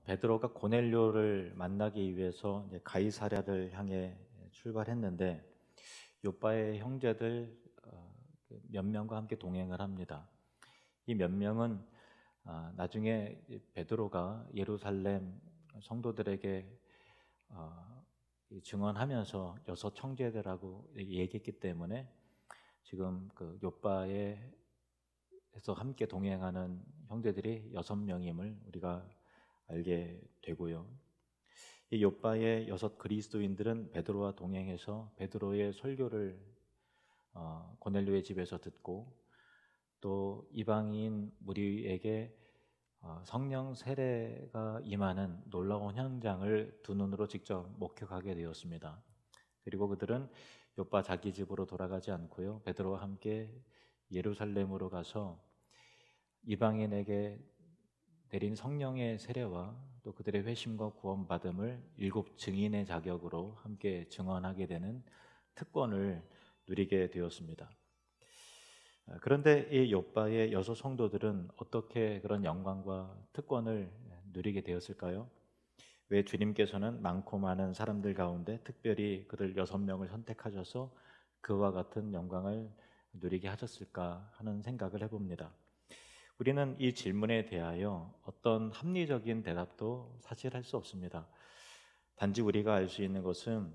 베드로가 고넬료를 만나기 위해서 이제 가이사랴를 향해 출발했는데 요빠의 형제들 몇 명과 함께 동행을 합니다. 이 몇 명은 나중에 베드로가 예루살렘 성도들에게 증언하면서 여섯 형제들하고 얘기했기 때문에 지금 그 요빠에서 함께 동행하는 형제들이 6명임을 우리가 알게 되고요. 이 요빠의 6 그리스도인들은 베드로와 동행해서 베드로의 설교를 고넬료의 집에서 듣고 또 이방인 무리에게 성령 세례가 임하는 놀라운 현장을 두 눈으로 직접 목격하게 되었습니다. 그리고 그들은 요빠 자기 집으로 돌아가지 않고요, 베드로와 함께 예루살렘으로 가서 이방인에게 내린 성령의 세례와 또 그들의 회심과 구원받음을 7 증인의 자격으로 함께 증언하게 되는 특권을 누리게 되었습니다. 그런데 이 요빠의 6 성도들은 어떻게 그런 영광과 특권을 누리게 되었을까요? 왜 주님께서는 많고 많은 사람들 가운데 특별히 그들 6명을 선택하셔서 그와 같은 영광을 누리게 하셨을까 하는 생각을 해봅니다. 우리는 이 질문에 대하여 어떤 합리적인 대답도 사실 할 수 없습니다. 단지 우리가 알 수 있는 것은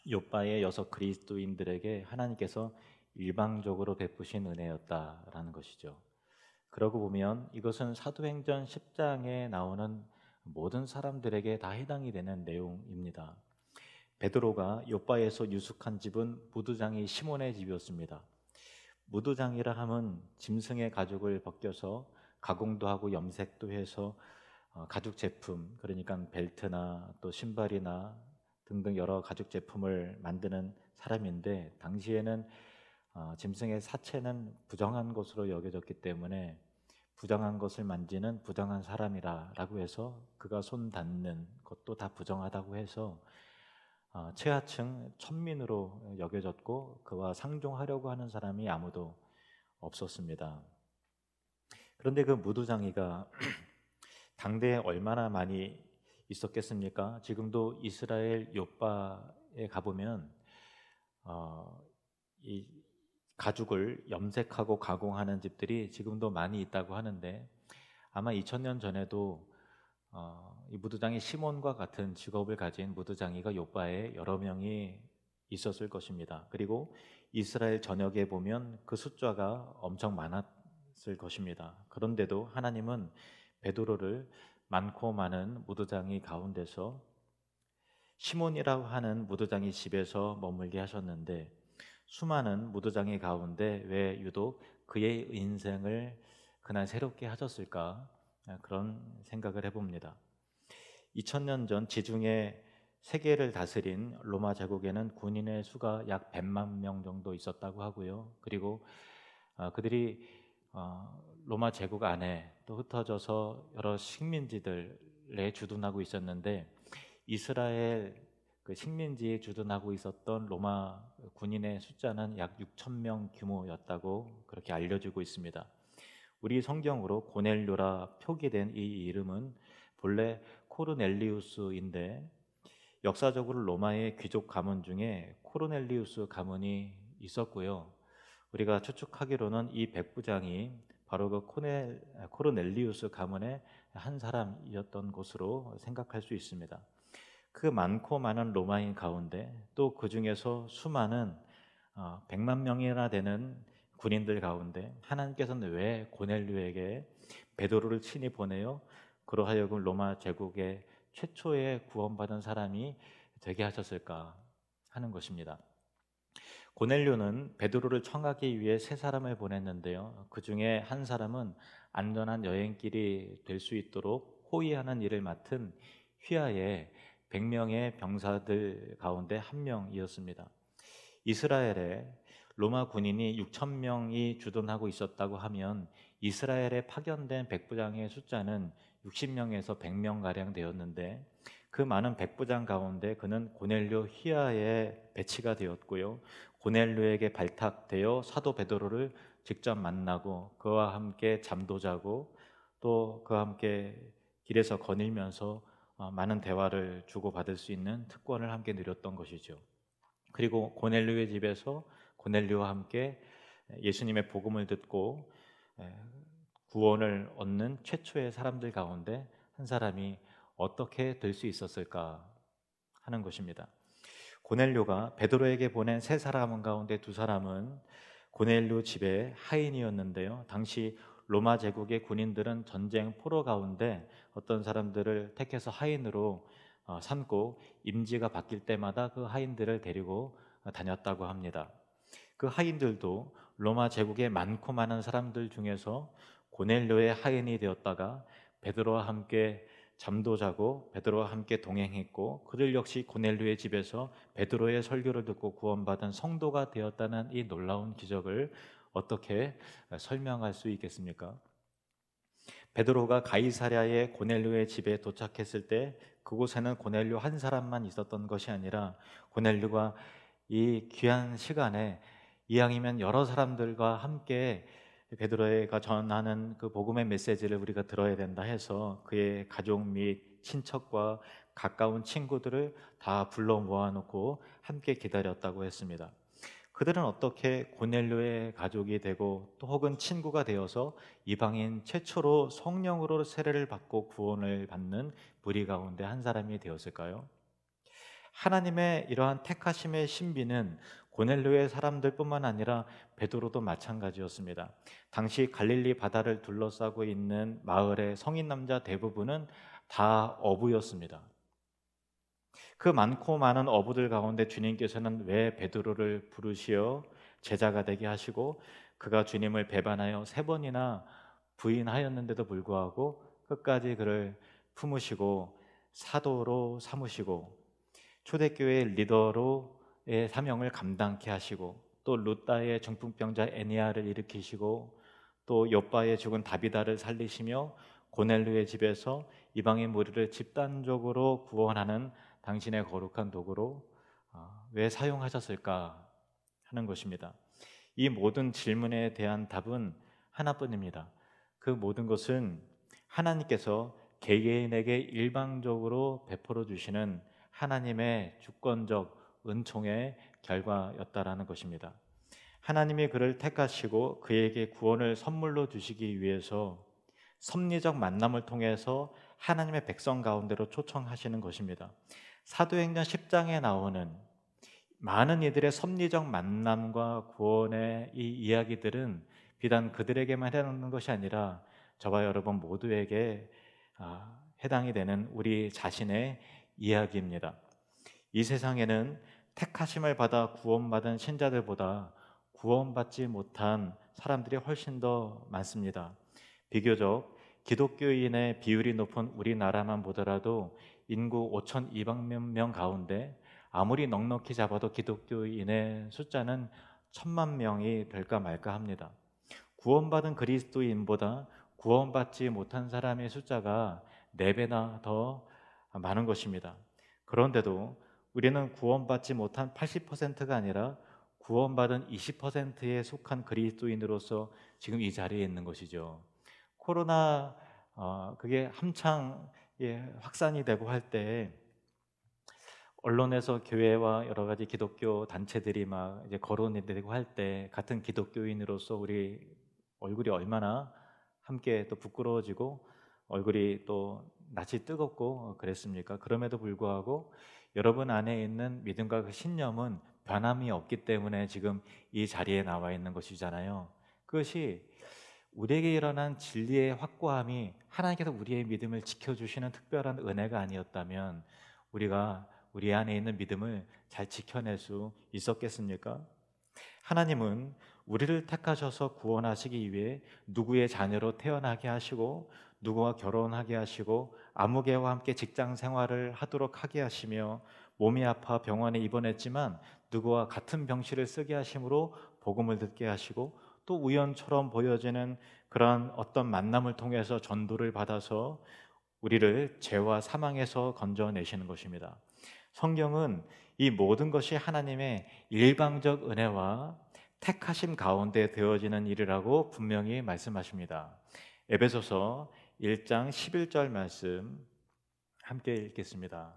요빠의 6 그리스도인들에게 하나님께서 일방적으로 베푸신 은혜였다라는 것이죠. 그러고 보면 이것은 사도행전 10장에 나오는 모든 사람들에게 다 해당이 되는 내용입니다. 베드로가 요빠에서 유숙한 집은 무두장이 시몬의 집이었습니다. 무두장이라 함은 짐승의 가죽을 벗겨서 가공도 하고 염색도 해서 가죽 제품, 그러니까 벨트나 또 신발이나 등등 여러 가죽 제품을 만드는 사람인데, 당시에는 짐승의 사체는 부정한 것으로 여겨졌기 때문에 부정한 것을 만지는 부정한 사람이라고 해서 그가 손 닿는 것도 다 부정하다고 해서 최하층 천민으로 여겨졌고 그와 상종하려고 하는 사람이 아무도 없었습니다. 그런데 그 무두장이가 당대에 얼마나 많이 있었겠습니까? 지금도 이스라엘 요빠에 가보면 이 가죽을 염색하고 가공하는 집들이 지금도 많이 있다고 하는데, 아마 2000년 전에도 이 무두장이 시몬과 같은 직업을 가진 무두장이가 요빠에 여러 명이 있었을 것입니다. 그리고 이스라엘 전역에 보면 그 숫자가 엄청 많았을 것입니다. 그런데도 하나님은 베드로를 많고 많은 무두장이 가운데서 시몬이라고 하는 무두장이 집에서 머물게 하셨는데, 수많은 무두장이 가운데 왜 유독 그의 인생을 그날 새롭게 하셨을까? 그런 생각을 해봅니다. 2000년 전 지중해 세계를 다스린 로마 제국에는 군인의 수가 약 100만 명 정도 있었다고 하고요. 그리고 그들이 로마 제국 안에 또 흩어져서 여러 식민지들에 주둔하고 있었는데, 이스라엘 그 식민지에 주둔하고 있었던 로마 군인의 숫자는 약 6천 명 규모였다고 그렇게 알려지고 있습니다. 우리 성경으로 고넬료라 표기된 이 이름은 본래 코르넬리우스인데, 역사적으로 로마의 귀족 가문 중에 코르넬리우스 가문이 있었고요. 우리가 추측하기로는 이 백부장이 바로 그 코르넬리우스 가문의 한 사람이었던 것으로 생각할 수 있습니다. 그 많고 많은 로마인 가운데 또 그 중에서 수많은 100만 명이나 되는 군인들 가운데 하나님께서는 왜 고넬료에게 베드로를 친히 보내요 그러하여금 로마 제국의 최초의 구원받은 사람이 되게 하셨을까 하는 것입니다. 고넬료는 베드로를 청하기 위해 3사람을 보냈는데요, 그 중에 한 사람은 안전한 여행길이 될 수 있도록 호위하는 일을 맡은 휘하의 100명의 병사들 가운데 한 명이었습니다. 이스라엘에 로마 군인이 6천 명이 주둔하고 있었다고 하면 이스라엘에 파견된 백부장의 숫자는 60명에서 100명가량 되었는데, 그 많은 백부장 가운데 그는 고넬료 휘하에 배치가 되었고요, 고넬료에게 발탁되어 사도 베드로를 직접 만나고 그와 함께 잠도 자고 또 그와 함께 길에서 거닐면서 많은 대화를 주고받을 수 있는 특권을 함께 누렸던 것이죠. 그리고 고넬료의 집에서 고넬료와 함께 예수님의 복음을 듣고 구원을 얻는 최초의 사람들 가운데 한 사람이 어떻게 될 수 있었을까 하는 것입니다. 고넬료가 베드로에게 보낸 세 사람 가운데 두 사람은 고넬료 집의 하인이었는데요. 당시 로마 제국의 군인들은 전쟁 포로 가운데 어떤 사람들을 택해서 하인으로 삼고 임지가 바뀔 때마다 그 하인들을 데리고 다녔다고 합니다. 그 하인들도 로마 제국의 많고 많은 사람들 중에서 고넬료의 하인이 되었다가 베드로와 함께 잠도 자고 베드로와 함께 동행했고 그들 역시 고넬료의 집에서 베드로의 설교를 듣고 구원받은 성도가 되었다는 이 놀라운 기적을 어떻게 설명할 수 있겠습니까? 베드로가 가이사랴의 고넬료의 집에 도착했을 때 그곳에는 고넬료 한 사람만 있었던 것이 아니라 고넬료가 이 귀한 시간에 이왕이면 여러 사람들과 함께 베드로가 전하는 그 복음의 메시지를 우리가 들어야 된다 해서 그의 가족 및 친척과 가까운 친구들을 다 불러 모아놓고 함께 기다렸다고 했습니다. 그들은 어떻게 고넬료의 가족이 되고 또 혹은 친구가 되어서 이방인 최초로 성령으로 세례를 받고 구원을 받는 무리 가운데 한 사람이 되었을까요? 하나님의 이러한 택하심의 신비는 고넬료의 사람들뿐만 아니라 베드로도 마찬가지였습니다. 당시 갈릴리 바다를 둘러싸고 있는 마을의 성인 남자 대부분은 다 어부였습니다. 그 많고 많은 어부들 가운데 주님께서는 왜 베드로를 부르시어 제자가 되게 하시고 그가 주님을 배반하여 3번이나 부인하였는데도 불구하고 끝까지 그를 품으시고 사도로 삼으시고 초대교회 리더로의 사명을 감당케 하시고 또 루다의 중풍병자 애니아를 일으키시고 또 욥바의 죽은 다비다를 살리시며 고넬료의 집에서 이방인 무리를 집단적으로 구원하는 당신의 거룩한 도구로 왜 사용하셨을까 하는 것입니다. 이 모든 질문에 대한 답은 하나뿐입니다. 그 모든 것은 하나님께서 개개인에게 일방적으로 베풀어 주시는 하나님의 주권적 은총의 결과였다라는 것입니다. 하나님이 그를 택하시고 그에게 구원을 선물로 주시기 위해서 섭리적 만남을 통해서 하나님의 백성 가운데로 초청하시는 것입니다. 사도행전 10장에 나오는 많은 이들의 섭리적 만남과 구원의 이 이야기들은 비단 그들에게만 해당하는 것이 아니라 저와 여러분 모두에게 해당이 되는 우리 자신의 이야기입니다. 이 세상에는 택하심을 받아 구원받은 신자들보다 구원받지 못한 사람들이 훨씬 더 많습니다. 비교적 기독교인의 비율이 높은 우리나라만 보더라도 인구 5,200만 명 가운데 아무리 넉넉히 잡아도 기독교인의 숫자는 1,000만 명이 될까 말까 합니다. 구원받은 그리스도인보다 구원받지 못한 사람의 숫자가 4배나 더 많은 것입니다. 그런데도 우리는 구원받지 못한 80%가 아니라 구원받은 20%에 속한 그리스도인으로서 지금 이 자리에 있는 것이죠. 코로나 그게 한창 확산이 되고 할 때 언론에서 교회와 여러 가지 기독교 단체들이 막 이제 거론이 되고 할 때 같은 기독교인으로서 우리 얼굴이 얼마나 함께 또 부끄러워지고 얼굴이 또 낯이 뜨겁고 그랬습니까? 그럼에도 불구하고 여러분 안에 있는 믿음과 그 신념은 변함이 없기 때문에 지금 이 자리에 나와 있는 것이잖아요. 그것이 우리에게 일어난 진리의 확고함이 하나님께서 우리의 믿음을 지켜주시는 특별한 은혜가 아니었다면 우리가 우리 안에 있는 믿음을 잘 지켜낼 수 있었겠습니까? 하나님은 우리를 택하셔서 구원하시기 위해 누구의 자녀로 태어나게 하시고 누구와 결혼하게 하시고 아무개와 함께 직장 생활을 하도록 하게 하시며 몸이 아파 병원에 입원했지만 누구와 같은 병실을 쓰게 하심으로 복음을 듣게 하시고 또 우연처럼 보여지는 그런 어떤 만남을 통해서 전도를 받아서 우리를 죄와 사망에서 건져내시는 것입니다. 성경은 이 모든 것이 하나님의 일방적 은혜와 택하심 가운데 되어지는 일이라고 분명히 말씀하십니다. 에베소서 1장 11절 말씀 함께 읽겠습니다.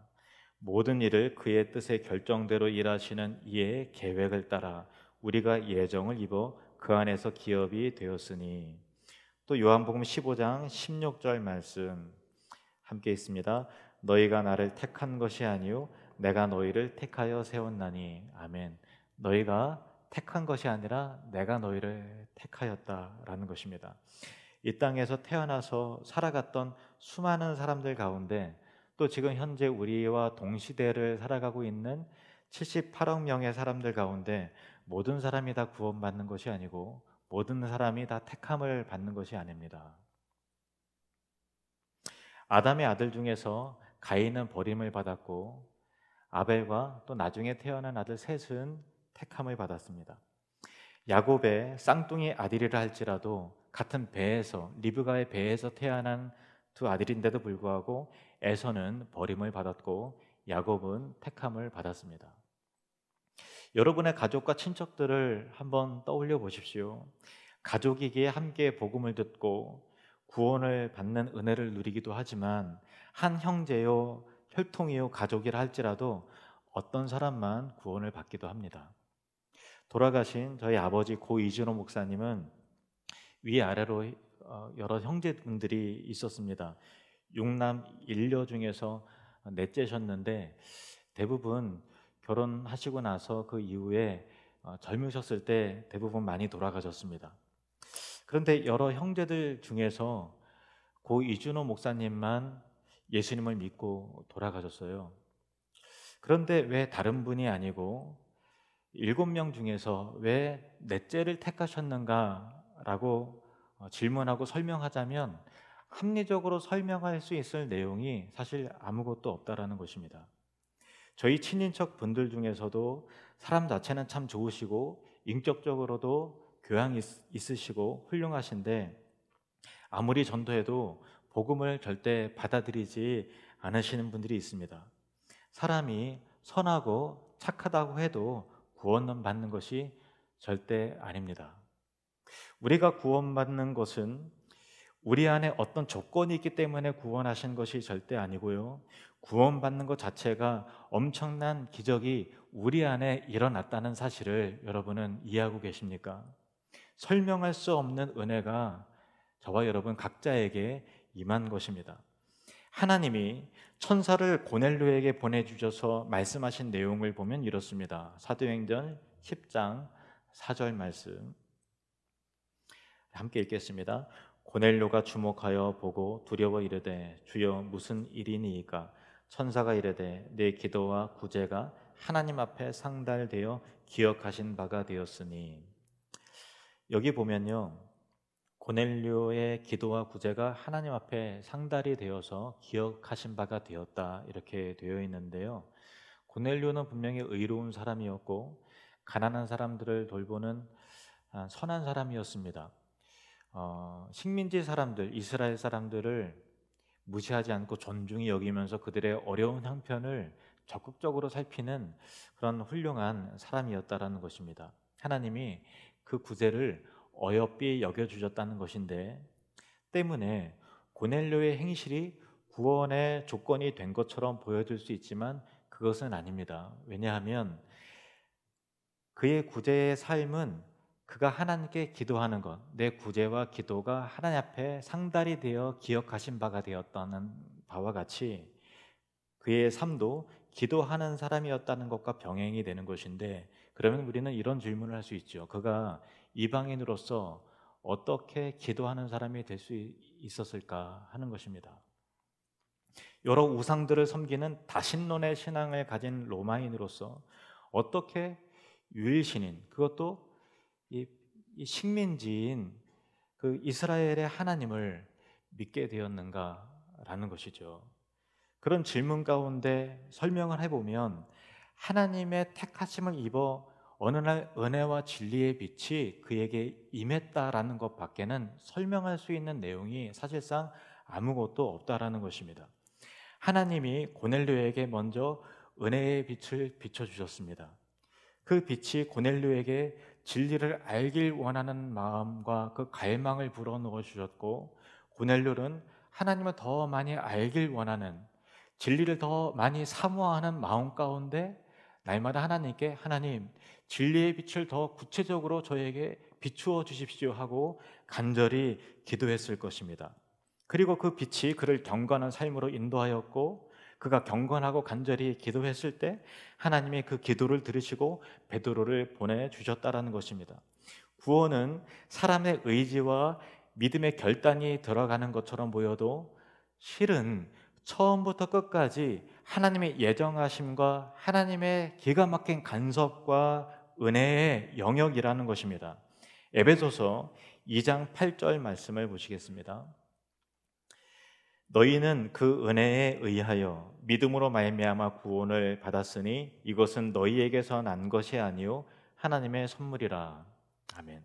모든 일을 그의 뜻의 결정대로 일하시는 이의 계획을 따라 우리가 예정을 입어 그 안에서 기업이 되었으니. 또 요한복음 15장 16절 말씀 함께 있습니다. 너희가 나를 택한 것이 아니요 내가 너희를 택하여 세웠나니. 아멘. 너희가 택한 것이 아니라 내가 너희를 택하였다라는 것입니다. 이 땅에서 태어나서 살아갔던 수많은 사람들 가운데 또 지금 현재 우리와 동시대를 살아가고 있는 78억 명의 사람들 가운데 모든 사람이 다 구원받는 것이 아니고 모든 사람이 다 택함을 받는 것이 아닙니다. 아담의 아들 중에서 가인은 버림을 받았고 아벨과 또 나중에 태어난 아들 셋은 택함을 받았습니다. 야곱의 쌍둥이 아들이라 할지라도 같은 배에서 리브가의 배에서 태어난 두 아들인데도 불구하고 에서는 버림을 받았고 야곱은 택함을 받았습니다. 여러분의 가족과 친척들을 한번 떠올려 보십시오. 가족이기에 함께 복음을 듣고 구원을 받는 은혜를 누리기도 하지만 한 형제요 혈통이요 가족이라 할지라도 어떤 사람만 구원을 받기도 합니다. 돌아가신 저희 아버지 고 이준호 목사님은 위아래로 여러 형제분들이 있었습니다. 6남 1녀 중에서 넷째셨는데 대부분 결혼하시고 나서 그 이후에 젊으셨을 때 대부분 많이 돌아가셨습니다. 그런데 여러 형제들 중에서 고 이준호 목사님만 예수님을 믿고 돌아가셨어요. 그런데 왜 다른 분이 아니고 7명 중에서 왜 넷째를 택하셨는가라고 질문하고 설명하자면 합리적으로 설명할 수 있을 내용이 사실 아무것도 없다라는 것입니다. 저희 친인척 분들 중에서도 사람 자체는 참 좋으시고 인격적으로도 교양이 있으시고 훌륭하신데 아무리 전도해도 복음을 절대 받아들이지 않으시는 분들이 있습니다. 사람이 선하고 착하다고 해도 구원은 받는 것이 절대 아닙니다. 우리가 구원받는 것은 우리 안에 어떤 조건이 있기 때문에 구원하신 것이 절대 아니고요. 구원받는 것 자체가 엄청난 기적이 우리 안에 일어났다는 사실을 여러분은 이해하고 계십니까? 설명할 수 없는 은혜가 저와 여러분 각자에게 임한 것입니다. 하나님이 천사를 고넬료에게 보내주셔서 말씀하신 내용을 보면 이렇습니다. 사도행전 10장 4절 말씀 함께 읽겠습니다. 고넬료가 주목하여 보고 두려워 이르되 주여 무슨 일이니이까? 천사가 이르되 내 기도와 구제가 하나님 앞에 상달되어 기억하신 바가 되었으니. 여기 보면요, 고넬료의 기도와 구제가 하나님 앞에 상달이 되어서 기억하신 바가 되었다 이렇게 되어 있는데요. 고넬료는 분명히 의로운 사람이었고 가난한 사람들을 돌보는 선한 사람이었습니다. 식민지 사람들, 이스라엘 사람들을 무시하지 않고 존중히 여기면서 그들의 어려운 형편을 적극적으로 살피는 그런 훌륭한 사람이었다라는 것입니다. 하나님이 그 구제를 어여삐 여겨주셨다는 것인데 때문에 고넬료의 행실이 구원의 조건이 된 것처럼 보여질 수 있지만 그것은 아닙니다. 왜냐하면 그의 구제의 삶은 그가 하나님께 기도하는 것, 내 구제와 기도가 하나님 앞에 상달이 되어 기억하신 바가 되었다는 바와 같이 그의 삶도 기도하는 사람이었다는 것과 병행이 되는 것인데, 그러면 우리는 이런 질문을 할 수 있죠. 그가 이방인으로서 어떻게 기도하는 사람이 될 수 있었을까 하는 것입니다. 여러 우상들을 섬기는 다신론의 신앙을 가진 로마인으로서 어떻게 유일신인, 그것도 이 식민지인 그 이스라엘의 하나님을 믿게 되었는가라는 것이죠. 그런 질문 가운데 설명을 해보면 하나님의 택하심을 입어 어느 날 은혜와 진리의 빛이 그에게 임했다라는 것밖에는 설명할 수 있는 내용이 사실상 아무것도 없다라는 것입니다. 하나님이 고넬료에게 먼저 은혜의 빛을 비춰주셨습니다. 그 빛이 고넬료에게 진리를 알길 원하는 마음과 그 갈망을 불어넣어 주셨고, 고넬료는 하나님을 더 많이 알길 원하는, 진리를 더 많이 사모하는 마음 가운데 날마다 하나님께 하나님, 진리의 빛을 더 구체적으로 저에게 비추어 주십시오 하고 간절히 기도했을 것입니다. 그리고 그 빛이 그를 경건한 삶으로 인도하였고, 그가 경건하고 간절히 기도했을 때 하나님이 그 기도를 들으시고 베드로를 보내주셨다라는 것입니다. 구원은 사람의 의지와 믿음의 결단이 들어가는 것처럼 보여도 실은 처음부터 끝까지 하나님의 예정하심과 하나님의 기가 막힌 간섭과 은혜의 영역이라는 것입니다. 에베소서 2장 8절 말씀을 보시겠습니다. 너희는 그 은혜에 의하여 믿음으로 말미암아 구원을 받았으니 이것은 너희에게서 난 것이 아니요 하나님의 선물이라. 아멘.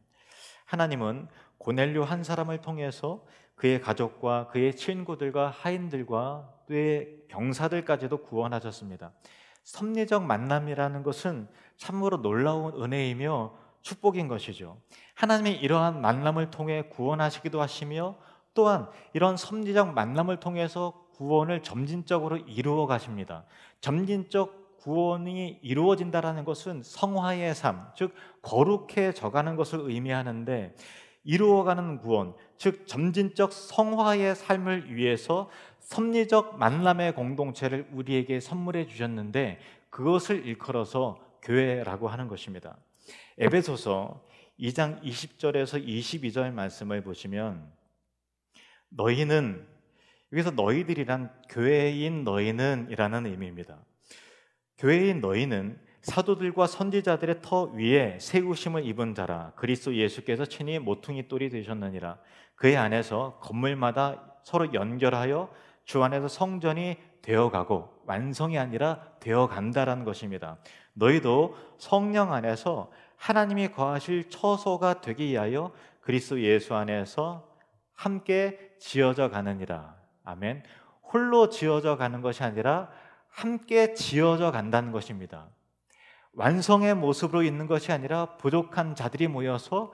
하나님은 고넬료 한 사람을 통해서 그의 가족과 그의 친구들과 하인들과 그의 병사들까지도 구원하셨습니다. 섭리적 만남이라는 것은 참으로 놀라운 은혜이며 축복인 것이죠. 하나님이 이러한 만남을 통해 구원하시기도 하시며 또한 이런 섭리적 만남을 통해서 구원을 점진적으로 이루어 가십니다. 점진적 구원이 이루어진다는 것은 성화의 삶, 즉 거룩해져 가는 것을 의미하는데, 이루어가는 구원, 즉 점진적 성화의 삶을 위해서 섭리적 만남의 공동체를 우리에게 선물해 주셨는데, 그것을 일컬어서 교회라고 하는 것입니다. 에베소서 2장 20절에서 22절 말씀을 보시면, 너희는, 여기서 너희들이란 교회인 너희는 이라는 의미입니다. 교회인 너희는 사도들과 선지자들의 터 위에 세우심을 입은 자라. 그리스도 예수께서 친히 모퉁이 돌이 되셨느니라. 그의 안에서 건물마다 서로 연결하여 주 안에서 성전이 되어가고, 완성이 아니라 되어간다라는 것입니다. 너희도 성령 안에서 하나님이 거하실 처소가 되기 위하여 그리스도 예수 안에서 함께 지어져 가느니라. 아멘. 홀로 지어져 가는 것이 아니라 함께 지어져 간다는 것입니다. 완성의 모습으로 있는 것이 아니라 부족한 자들이 모여서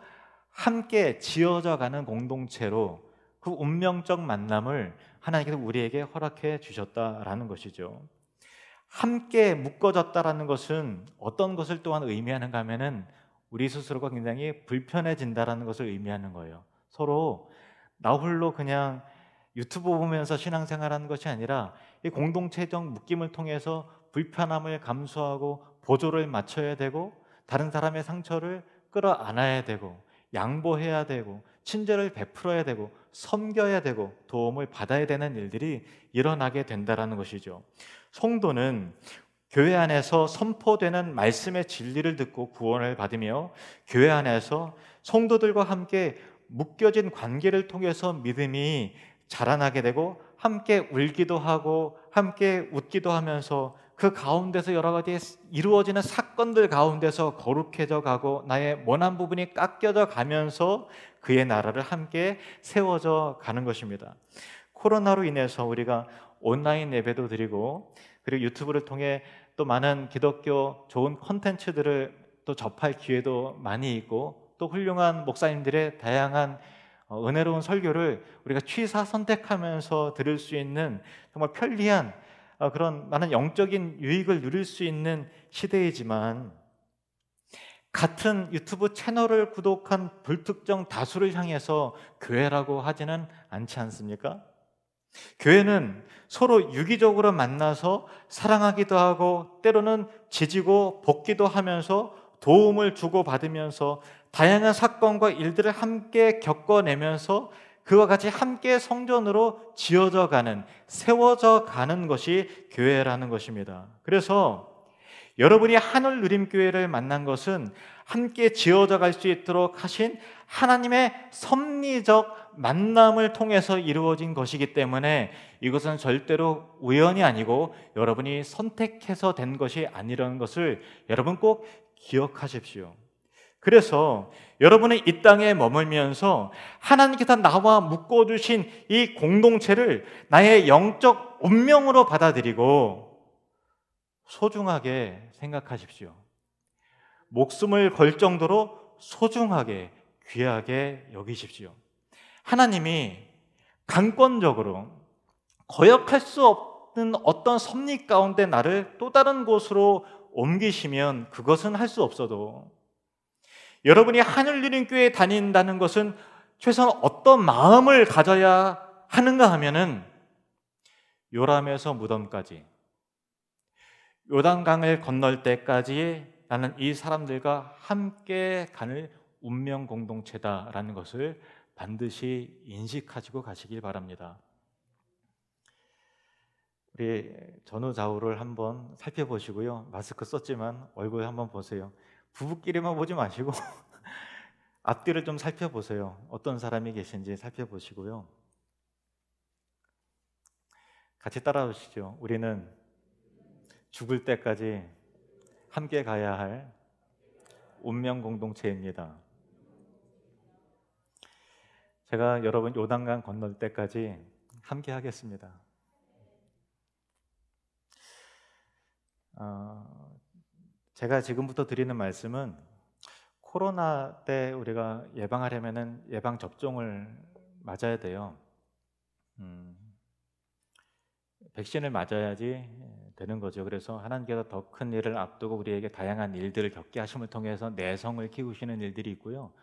함께 지어져 가는 공동체로 그 운명적 만남을 하나님께서 우리에게 허락해 주셨다라는 것이죠. 함께 묶어졌다라는 것은 어떤 것을 또한 의미하는가 하면은 우리 스스로가 굉장히 불편해진다라는 것을 의미하는 거예요. 서로 나 홀로 그냥 유튜브 보면서 신앙생활하는 것이 아니라 이 공동체적 묶임을 통해서 불편함을 감수하고 보조를 맞춰야 되고, 다른 사람의 상처를 끌어안아야 되고, 양보해야 되고, 친절을 베풀어야 되고, 섬겨야 되고, 도움을 받아야 되는 일들이 일어나게 된다는 것이죠. 성도는 교회 안에서 선포되는 말씀의 진리를 듣고 구원을 받으며, 교회 안에서 성도들과 함께 묶여진 관계를 통해서 믿음이 자라나게 되고, 함께 울기도 하고 함께 웃기도 하면서 그 가운데서 여러 가지 이루어지는 사건들 가운데서 거룩해져 가고 나의 모난 부분이 깎여져 가면서 그의 나라를 함께 세워져 가는 것입니다. 코로나로 인해서 우리가 온라인 예배도 드리고, 그리고 유튜브를 통해 또 많은 기독교 좋은 콘텐츠들을 또 접할 기회도 많이 있고, 또 훌륭한 목사님들의 다양한 은혜로운 설교를 우리가 취사 선택하면서 들을 수 있는 정말 편리한 그런 많은 영적인 유익을 누릴 수 있는 시대이지만, 같은 유튜브 채널을 구독한 불특정 다수를 향해서 교회라고 하지는 않지 않습니까? 교회는 서로 유기적으로 만나서 사랑하기도 하고, 때로는 지지고 볶기도 하면서 도움을 주고받으면서 다양한 사건과 일들을 함께 겪어내면서 그와 같이 함께 성전으로 지어져 가는, 세워져 가는 것이 교회라는 것입니다. 그래서 여러분이 하늘누림교회를 만난 것은 함께 지어져 갈 수 있도록 하신 하나님의 섭리적 만남을 통해서 이루어진 것이기 때문에 이것은 절대로 우연이 아니고 여러분이 선택해서 된 것이 아니라는 것을 여러분 꼭 기억하십시오. 그래서 여러분은 이 땅에 머물면서 하나님께서 나와 묶어주신 이 공동체를 나의 영적 운명으로 받아들이고 소중하게 생각하십시오. 목숨을 걸 정도로 소중하게, 귀하게 여기십시오. 하나님이 강권적으로 거역할 수 없는 어떤 섭리 가운데 나를 또 다른 곳으로 옮기시면 그것은 할 수 없어도, 여러분이 하늘누린교회에 다닌다는 것은 최소한 어떤 마음을 가져야 하는가 하면은, 요람에서 무덤까지, 요단강을 건널 때까지 나는 이 사람들과 함께 가는 운명 공동체다라는 것을 반드시 인식하시고 가시길 바랍니다. 우리 전후 좌우를 한번 살펴보시고요. 마스크 썼지만 얼굴 한번 보세요. 부부끼리만 보지 마시고 앞뒤를 좀 살펴보세요. 어떤 사람이 계신지 살펴보시고요. 같이 따라오시죠. 우리는 죽을 때까지 함께 가야 할 운명 공동체입니다. 제가 여러분 요단강 건널 때까지 함께 하겠습니다. 제가 지금부터 드리는 말씀은 코로나 때 우리가 예방하려면은 예방 접종을 맞아야 돼요. 백신을 맞아야지 되는 거죠. 그래서 하나님께서 더 큰 일을 앞두고 우리에게 다양한 일들을 겪게 하심을 통해서 내성을 키우시는 일들이 있고요.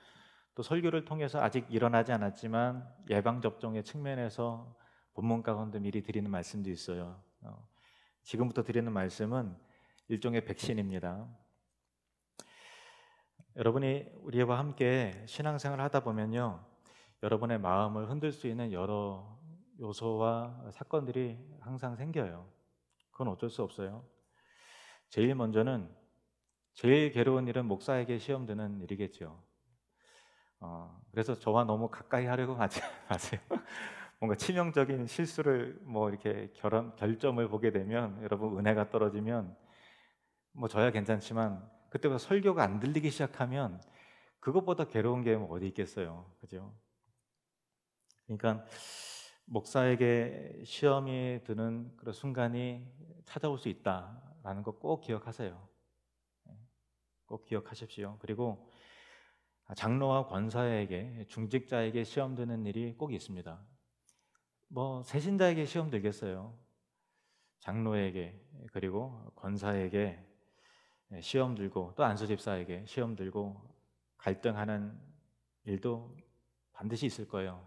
또 설교를 통해서 아직 일어나지 않았지만 예방 접종의 측면에서 본문 가운데 미리 드리는 말씀도 있어요. 지금부터 드리는 말씀은 일종의 백신입니다. 여러분이 우리와 함께 신앙생활을 하다 보면요, 여러분의 마음을 흔들 수 있는 여러 요소와 사건들이 항상 생겨요. 그건 어쩔 수 없어요. 제일 먼저는, 제일 괴로운 일은 목사에게 시험 드는 일이겠죠. 그래서 저와 너무 가까이 하려고 하지 마세요. 뭔가 치명적인 실수를 뭐 이렇게 결점을 보게 되면, 여러분 은혜가 떨어지면 뭐 저야 괜찮지만 그때부터 설교가 안 들리기 시작하면 그것보다 괴로운 게 뭐 어디 있겠어요, 그죠? 그러니까 목사에게 시험이 드는 그런 순간이 찾아올 수 있다라는 거 꼭 기억하세요. 꼭 기억하십시오. 그리고 장로와 권사에게, 중직자에게 시험 드는 일이 꼭 있습니다. 뭐 새신자에게 시험 들겠어요. 장로에게, 그리고 권사에게 시험 들고, 또 안수집사에게 시험 들고 갈등하는 일도 반드시 있을 거예요.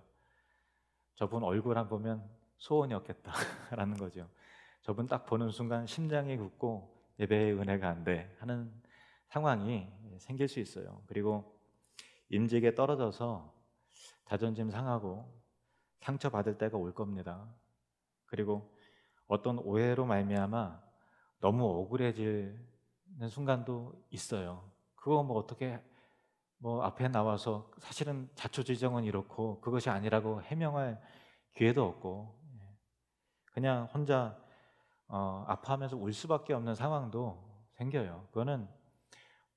저분 얼굴 한 보면 소원이 없겠다라는 거죠. 저분 딱 보는 순간 심장이 굳고 예배의 은혜가 안 돼 하는 상황이 생길 수 있어요. 그리고 임직에 떨어져서 자존심 상하고 상처받을 때가 올 겁니다. 그리고 어떤 오해로 말미암아 너무 억울해지는 순간도 있어요. 그거 뭐 어떻게 뭐 앞에 나와서 사실은 자초지종은 이렇고 그것이 아니라고 해명할 기회도 없고, 그냥 혼자 아파하면서 울 수밖에 없는 상황도 생겨요. 그거는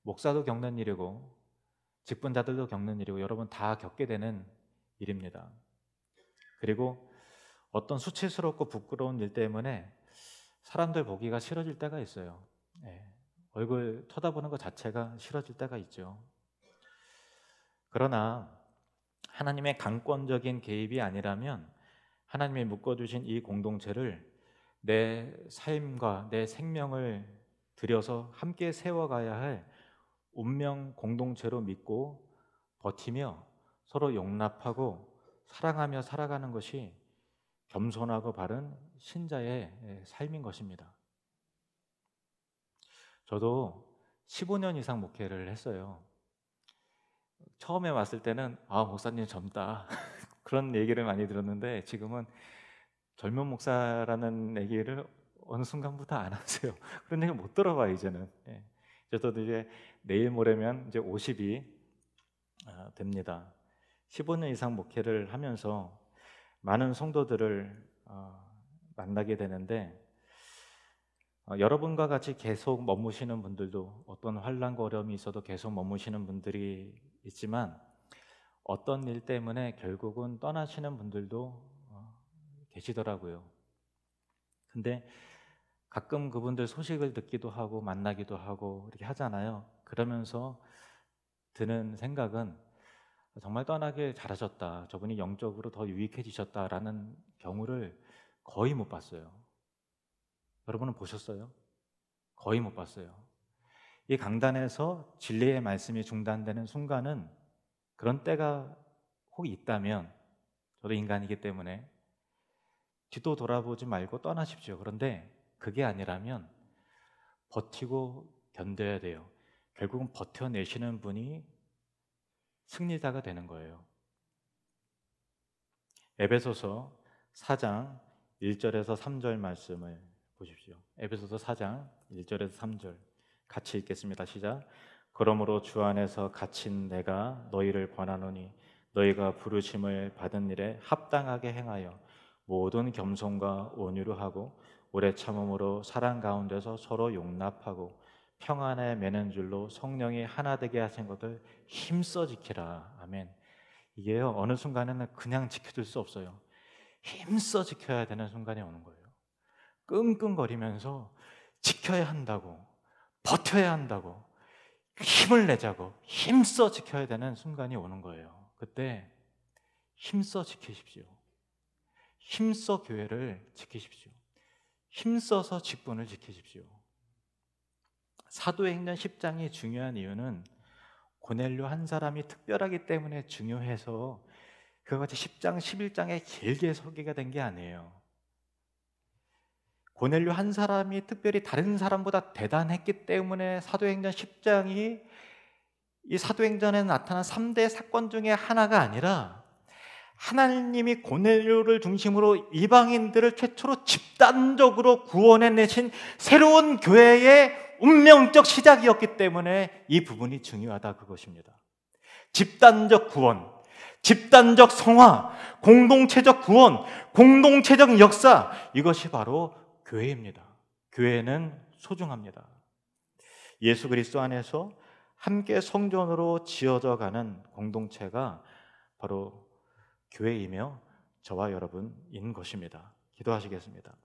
목사도 겪는 일이고 직분자들도 겪는 일이고 여러분 다 겪게 되는 일입니다. 그리고 어떤 수치스럽고 부끄러운 일 때문에 사람들 보기가 싫어질 때가 있어요. 얼굴 쳐다보는 것 자체가 싫어질 때가 있죠. 그러나 하나님의 강권적인 개입이 아니라면 하나님이 묶어주신 이 공동체를 내 삶과 내 생명을 들여서 함께 세워가야 할 운명 공동체로 믿고 버티며 서로 용납하고 사랑하며 살아가는 것이 겸손하고 바른 신자의 삶인 것입니다. 저도 15년 이상 목회를 했어요. 처음에 왔을 때는 목사님 젊다 그런 얘기를 많이 들었는데 지금은 젊은 목사라는 얘기를 어느 순간부터 안 하세요. 그런 얘기 못 들어봐 이제는. 저도 이제 내일 모레면 이제 50이 됩니다. 15년 이상 목회를 하면서 많은 성도들을 만나게 되는데, 여러분과 같이 계속 머무시는 분들도, 어떤 환난과 어려움이 있어도 계속 머무시는 분들이 있지만 어떤 일 때문에 결국은 떠나시는 분들도 계시더라고요. 근데 가끔 그분들 소식을 듣기도 하고 만나기도 하고 이렇게 하잖아요. 그러면서 드는 생각은 정말 떠나길 잘하셨다, 저분이 영적으로 더 유익해지셨다라는 경우를 거의 못 봤어요. 여러분은 보셨어요? 거의 못 봤어요. 이 강단에서 진리의 말씀이 중단되는 순간은 그런 때가 혹 있다면, 저도 인간이기 때문에 뒤도 돌아보지 말고 떠나십시오. 그런데 그게 아니라면 버티고 견뎌야 돼요. 결국은 버텨내시는 분이 승리자가 되는 거예요. 에베소서 4장 1절에서 3절 말씀을 보십시오. 에베소서 4장 1절에서 3절 같이 읽겠습니다. 시작. 그러므로 주 안에서 갇힌 내가 너희를 권하노니 너희가 부르심을 받은 일에 합당하게 행하여 모든 겸손과 온유로 하고 오래 참음으로 사랑 가운데서 서로 용납하고 평안에 매는 줄로 성령이 하나 되게 하신 것을 힘써 지키라. 아멘. 이게요, 어느 순간에는 그냥 지켜줄 수 없어요. 힘써 지켜야 되는 순간이 오는 거예요. 끙끙거리면서 지켜야 한다고, 버텨야 한다고, 힘을 내자고 힘써 지켜야 되는 순간이 오는 거예요. 그때 힘써 지키십시오. 힘써 교회를 지키십시오. 힘써서 직분을 지키십시오. 사도행전 10장이 중요한 이유는 고넬료 한 사람이 특별하기 때문에 중요해서 그것이 10장, 11장에 길게 소개가 된 게 아니에요. 고넬료 한 사람이 특별히 다른 사람보다 대단했기 때문에 사도행전 10장이 이 사도행전에 나타난 3대 사건 중에 하나가 아니라 하나님이 고넬료를 중심으로 이방인들을 최초로 집단적으로 구원해내신 새로운 교회의 운명적 시작이었기 때문에 이 부분이 중요하다, 그것입니다. 집단적 구원, 집단적 성화, 공동체적 구원, 공동체적 역사, 이것이 바로 교회입니다. 교회는 소중합니다. 예수 그리스도 안에서 함께 성전으로 지어져 가는 공동체가 바로 교회이며 저와 여러분인 것입니다. 기도하시겠습니다.